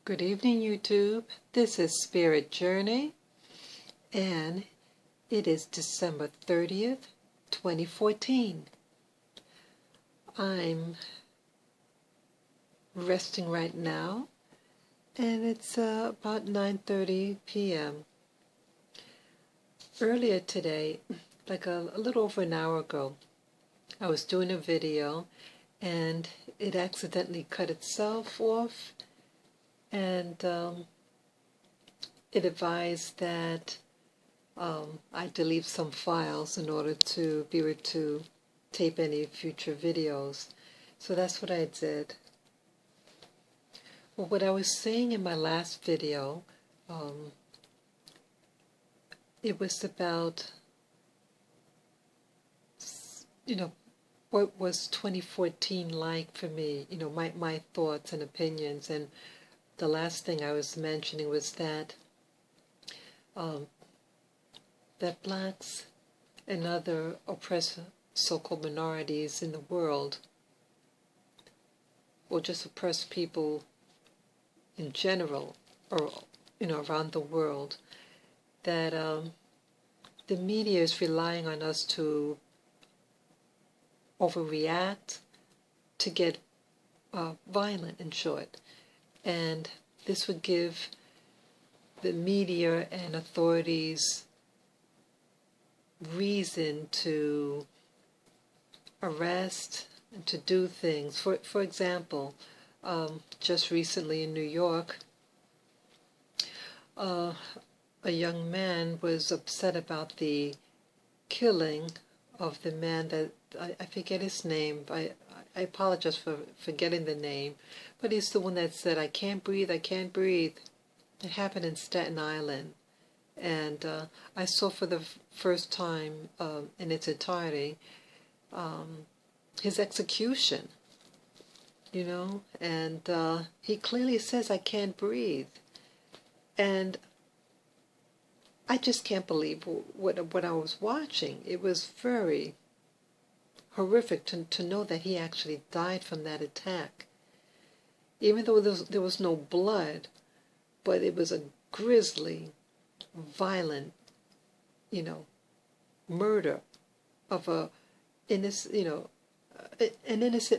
Good evening, YouTube. This is Spirit Journey, and it is December 30th, 2014. I'm resting right now, and it's about 9:30 p.m. Earlier today, like a little over an hour ago, I was doing a video, and it accidentally cut itself off, and it advised that I delete some files in order to be able to tape any future videos. So that's what I did. Well, what I was saying in my last video, it was about, what was 2014 like for me, my thoughts and opinions. And the last thing I was mentioning was that that blacks and other oppressed so-called minorities in the world, or just oppressed people in general, or around the world, that the media is relying on us to overreact, to get violent, in short. And this would give the media and authorities reason to arrest and to do things. For example, just recently in New York, a young man was upset about the killing of the man that, I forget his name. I apologize for forgetting the name, but he's the one that said, "I can't breathe, I can't breathe." It happened in Staten Island. And I saw for the first time in its entirety his execution, and he clearly says, "I can't breathe." And I just can't believe what I was watching. It was very horrific to know that he actually died from that attack. Even though there was no blood, but it was a grisly, violent, murder of an innocent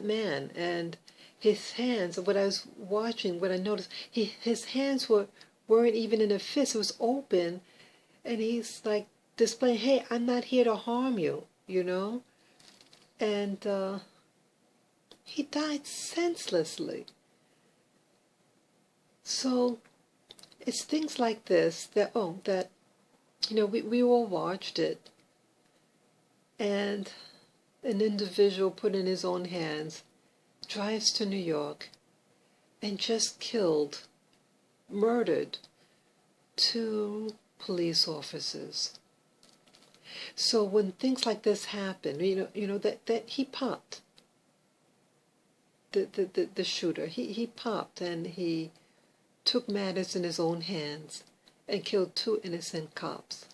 man. And his hands, what I was watching, what I noticed, his hands weren't even in a fist. It was open, and he's like displaying, "Hey, I'm not here to harm you," And he died senselessly. So it's things like this that we all watched it, and an individual put in his own hands, drives to New York, and just killed, murdered 2 police officers. So when things like this happen, that he popped, the shooter, he popped, and he took matters in his own hands and killed 2 innocent cops.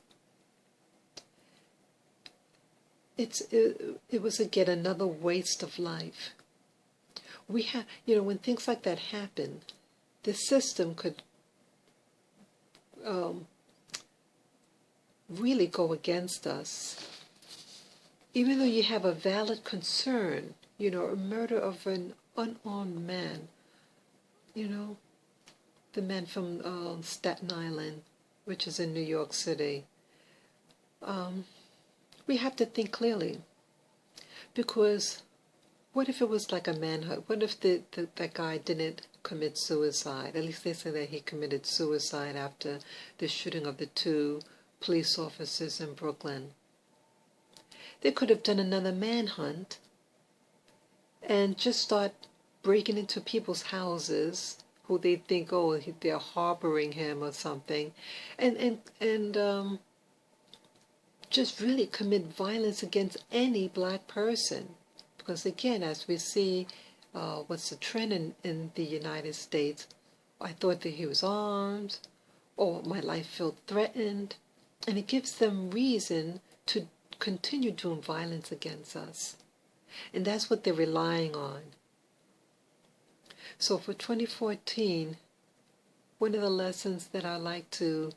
It was again another waste of life. We have, when things like that happen, the system could really go against us. Even though you have a valid concern, a murder of an unarmed man, the man from Staten Island, which is in New York City, we have to think clearly. Because what if it was like a manhunt? What if that guy didn't commit suicide? At least they say that he committed suicide after the shooting of the 2 police officers in Brooklyn. They could have done another manhunt and just start breaking into people's houses who they think, they're harboring him or something, and just really commit violence against any black person. Because again, as we see, what's the trend in the United States, I thought that he was armed, or my life felt threatened, and it gives them reason to continue doing violence against us. And that's what they're relying on. So for 2014, one of the lessons that I like to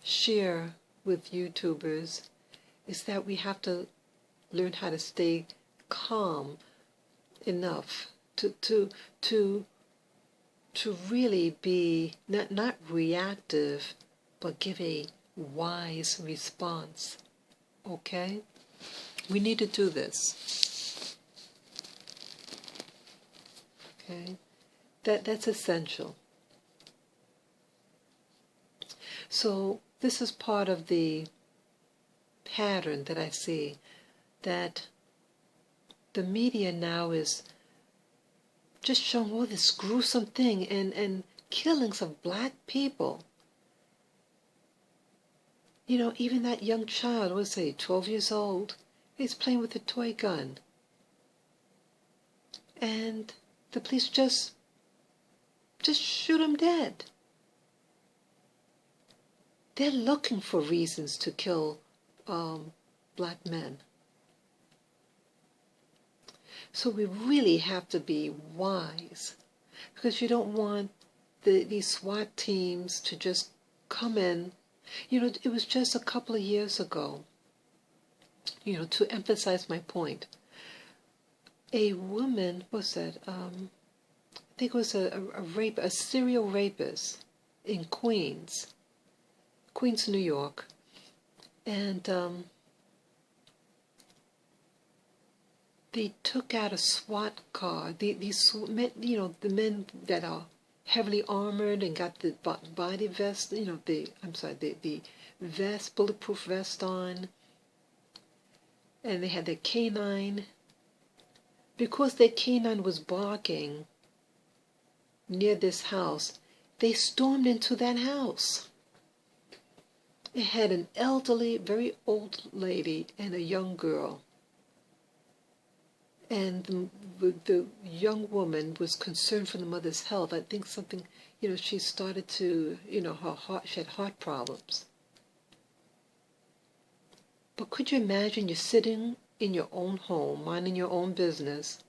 share with YouTubers is that we have to learn how to stay calm enough to really be not reactive, but give a wise response. Okay? We need to do this. Okay? That's essential. So this is part of the pattern that I see, that the media now is just showing all this gruesome thing and killings of black people. You know, even that young child, what was he, 12 years old, he's playing with a toy gun. And the police just shoot him dead. They're looking for reasons to kill black men. So we really have to be wise, because you don't want these SWAT teams to just come in. You know, it was just a couple of years ago, you know, to emphasize my point. A woman, what's that? I think it was a serial rapist in Queens, New York. And they took out a SWAT car. These men, you know, the men that are heavily armored and got the body vest, you know, the vest, bulletproof vest on. And they had their canine. Because their canine was barking near this house, they stormed into that house. It had an elderly, very old lady and a young girl. And the young woman was concerned for the mother's health. I think something, you know, she started to, you know, she had heart problems. But could you imagine you're sitting in your own home, minding your own business,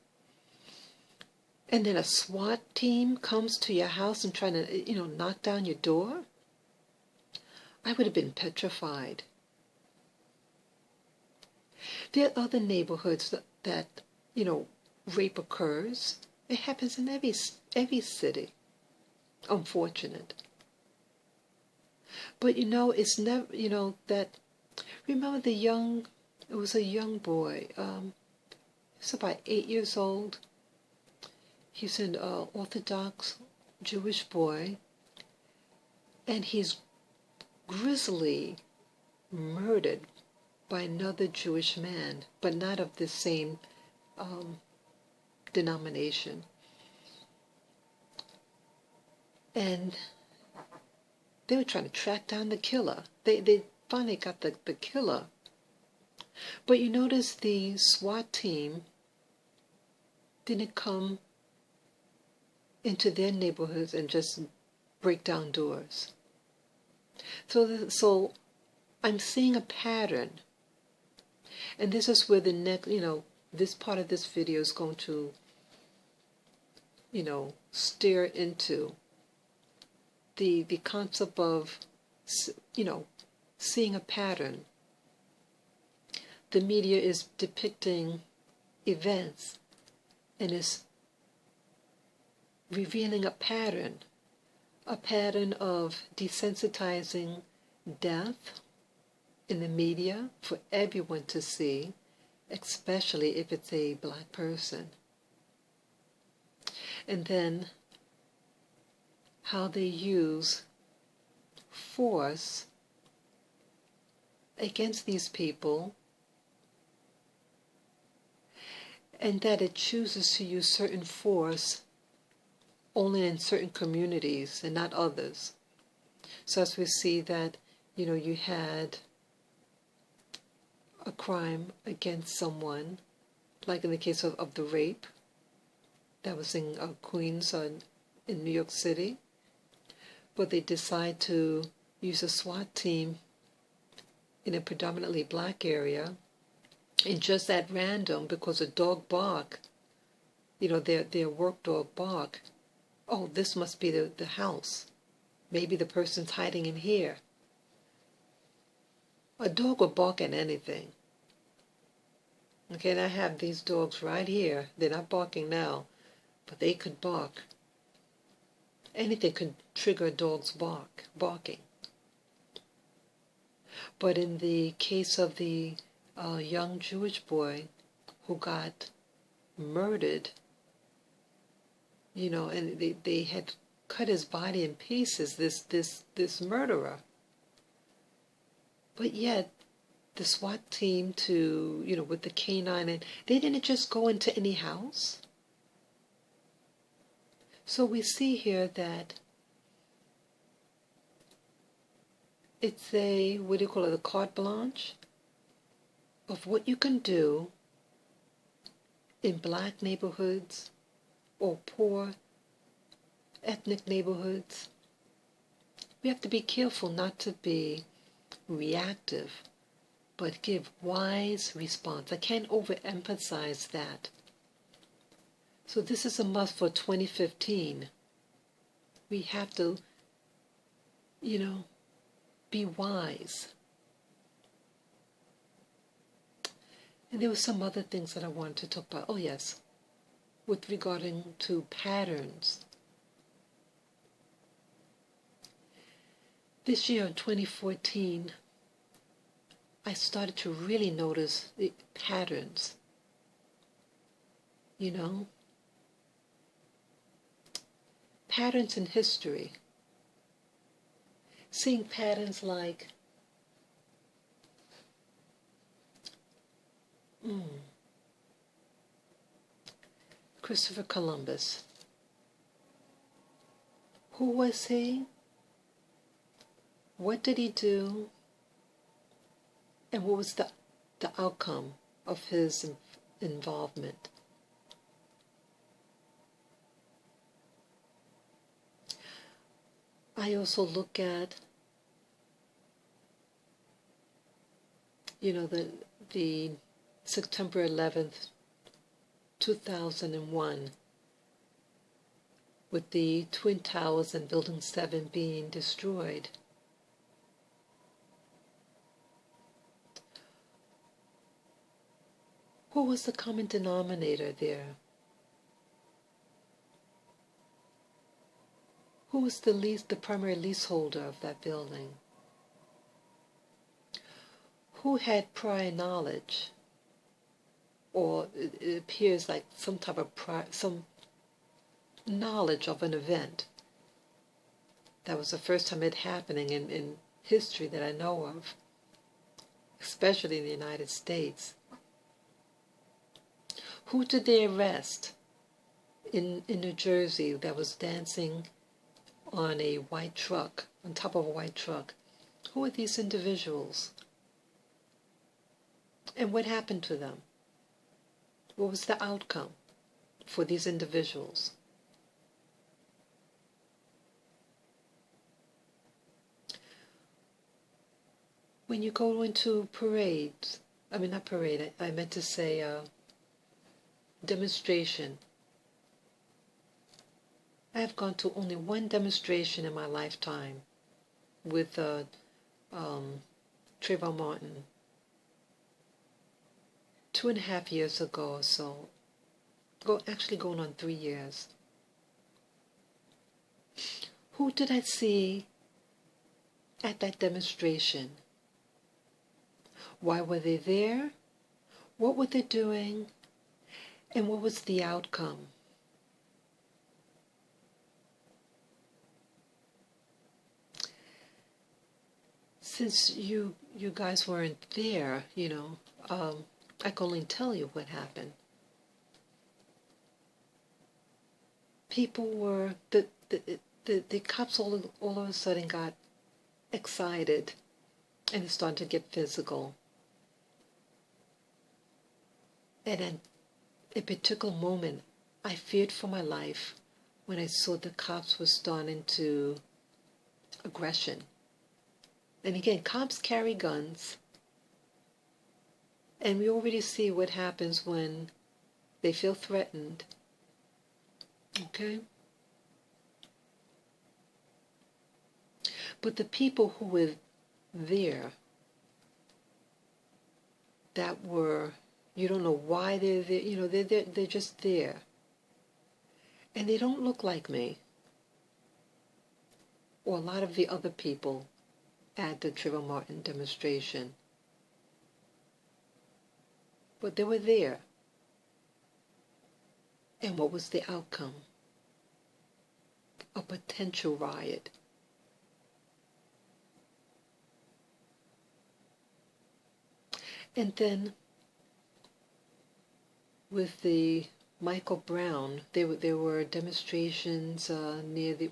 and then a SWAT team comes to your house and trying to, you know, knock down your door? I would have been petrified. There are other neighborhoods that you know, rape occurs. It happens in every city. Unfortunate. But you know, it's never, you know, that, remember it was a young boy, he was about 8 years old. He's an Orthodox Jewish boy, and he's grisly murdered by another Jewish man, but not of the same denomination. And they were trying to track down the killer. They finally got the killer. But you notice the SWAT team didn't come into their neighborhoods and just break down doors. So I'm seeing a pattern. And this is where the next, you know, this part of this video is going to, you know, steer into the concept of, you know, seeing a pattern. The media is depicting events and is revealing a pattern of desensitizing death in the media for everyone to see, especially if it's a black person. And then how they use force against these people, and that it chooses to use certain force only in certain communities and not others. So as we see that, you know, you had a crime against someone, like in the case of the rape that was in Queens in New York City, but they decide to use a SWAT team in a predominantly black area, and just at random, because a dog bark, you know, their work dog bark, oh, this must be the house. Maybe the person's hiding in here. A dog will bark at anything. Okay, and I have these dogs right here. They're not barking now, but they could bark. Anything could trigger a dog's barking. But in the case of the young Jewish boy who got murdered, and they had cut his body in pieces, this murderer. But yet, the SWAT team with the canine, and they didn't just go into any house. So we see here that it's a carte blanche of what you can do in black neighborhoods or poor ethnic neighborhoods. We have to be careful not to be reactive, but give wise response. I can't overemphasize that. So this is a must for 2015. We have to, be wise. And there were some other things that I wanted to talk about. Oh yes, with regarding to patterns. This year, in 2014, I started to really notice the patterns. Patterns in history. Seeing patterns like Christopher Columbus. Who was he? What did he do? And what was the outcome of his involvement? I also look at, the September 11th, 2001, with the Twin Towers and Building 7 being destroyed. What was the common denominator there? Who was the primary leaseholder of that building? Who had prior knowledge? Or it appears like some type of some knowledge of an event. That was the first time it happening in history that I know of, especially in the United States. Who did they arrest in New Jersey that was dancing on a white truck, on top of a white truck? Who are these individuals? And what happened to them? What was the outcome for these individuals? When you go into parades, I mean not parade, I meant to say demonstration. I have gone to only one demonstration in my lifetime with Trayvon Martin 2.5 years ago or so. Actually going on 3 years. Who did I see at that demonstration? Why were they there? What were they doing? And what was the outcome? Since you guys weren't there, I can only tell you what happened. People were, the cops all of a sudden got excited and it started to get physical. And at a particular moment, I feared for my life when I saw the cops were starting to aggression. And again, cops carry guns. And we already see what happens when they feel threatened. Okay? But the people who were there, that were, you don't know why they're there, they're just there. And they don't look like me or a lot of the other people at the Trayvon Martin demonstration. But they were there. And what was the outcome? A potential riot. And then with the Michael Brown, there were demonstrations near the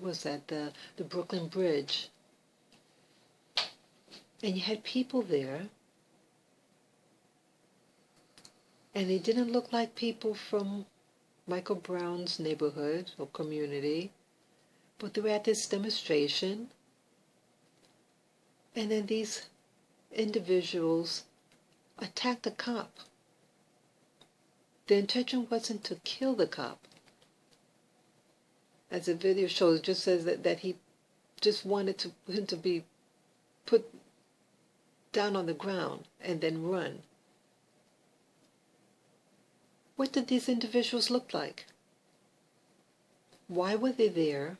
Brooklyn Bridge. And you had people there, and they didn't look like people from Michael Brown's neighborhood or community, but they were at this demonstration, and then these individuals attacked a cop. The intention wasn't to kill the cop. As the video shows, it just says that he just wanted him to be put down on the ground and then run. What did these individuals look like? Why were they there?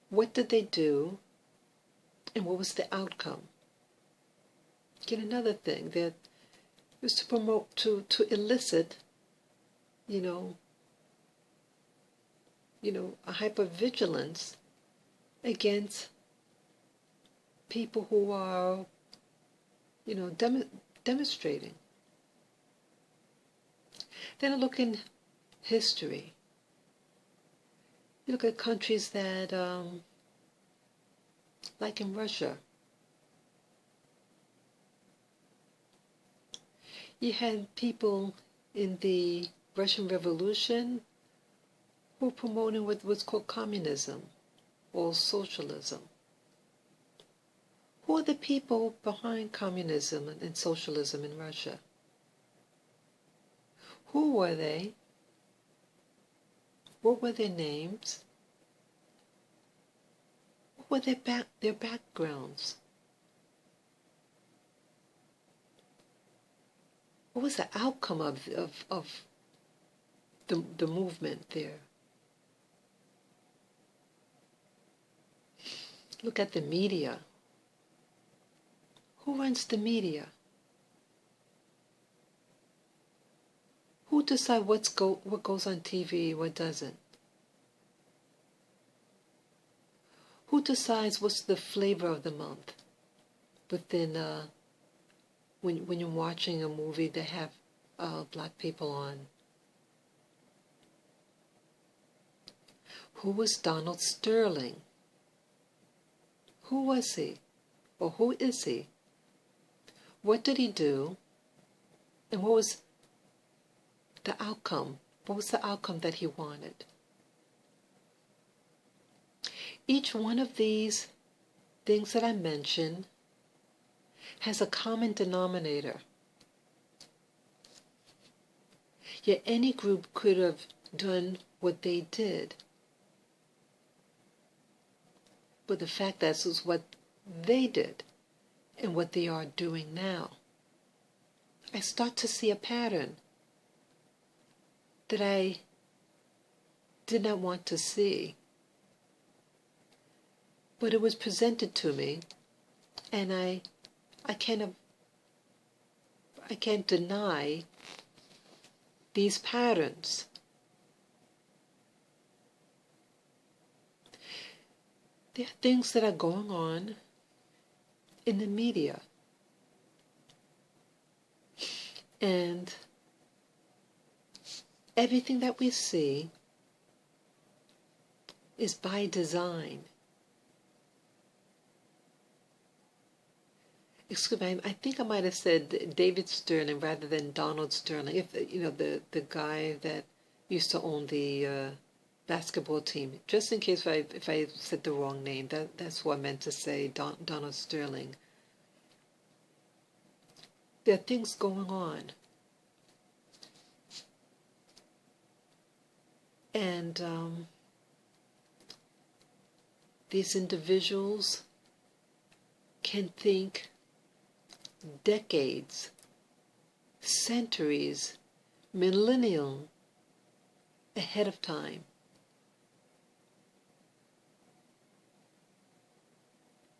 What did they do? And what was the outcome? Again, another thing that was to promote, to elicit, a hypervigilance against people who are, demonstrating. Then I look in history. You look at countries that, like in Russia, you had people in the Russian Revolution who were promoting what's called communism or socialism. Who are the people behind communism and socialism in Russia? Who were they? What were their names? What were their backgrounds? What was the outcome of the movement there? Look at the media. Who runs the media? Who decides what goes on TV, what doesn't? Who decides what's the flavor of the month? Within when you're watching a movie, they have black people on. Who was Donald Sterling? Who was he? Or who is he? What did he do? And what was the outcome? What was the outcome that he wanted? Each one of these things that I mentioned has a common denominator. Yet any group could have done what they did. But the fact that this is what they did and what they are doing now, I start to see a pattern that I did not want to see. But it was presented to me, and I can't deny these patterns. There are things that are going on in the media. And everything that we see is by design. Excuse me, I think I might have said David Sterling rather than Donald Sterling. If the guy that used to own the basketball team. Just in case if I said the wrong name, that's what I meant to say. Donald Sterling. There are things going on, and these individuals can think decades, centuries, millennium ahead of time.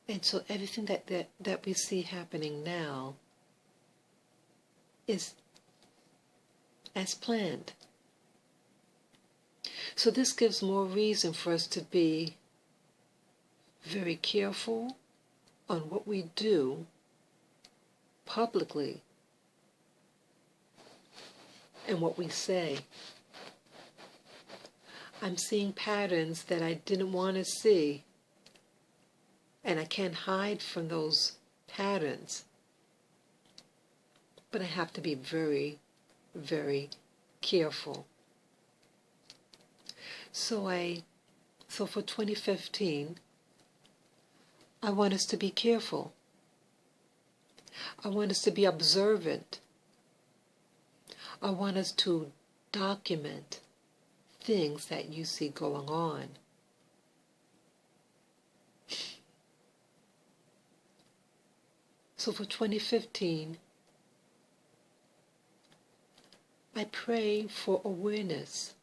And so everything that we see happening now is as planned. So this gives more reason for us to be very careful on what we do publicly and what we say. I'm seeing patterns that I didn't want to see, and I can't hide from those patterns. But I have to be very, very careful. So for 2015, I want us to be careful. I want us to be observant. I want us to document things that you see going on. So for 2015, I pray for awareness.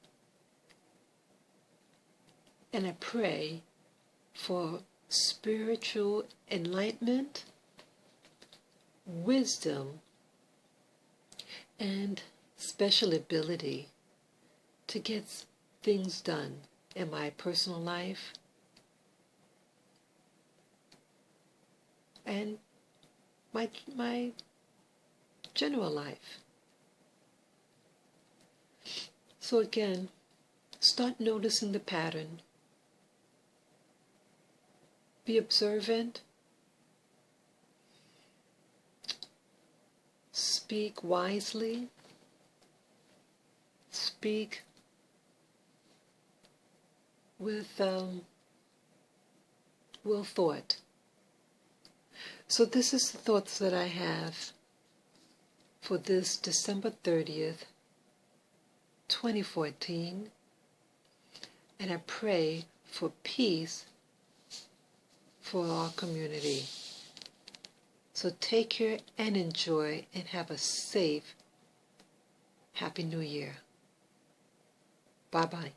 And I pray for spiritual enlightenment, wisdom, and special ability to get things done in my personal life and my general life. So again, start noticing the pattern. Be observant. Speak wisely. Speak with well thought. So this is the thoughts that I have for this December 30th, 2014, and I pray for peace for our community. So take care and enjoy and have a safe, happy New Year. Bye-bye.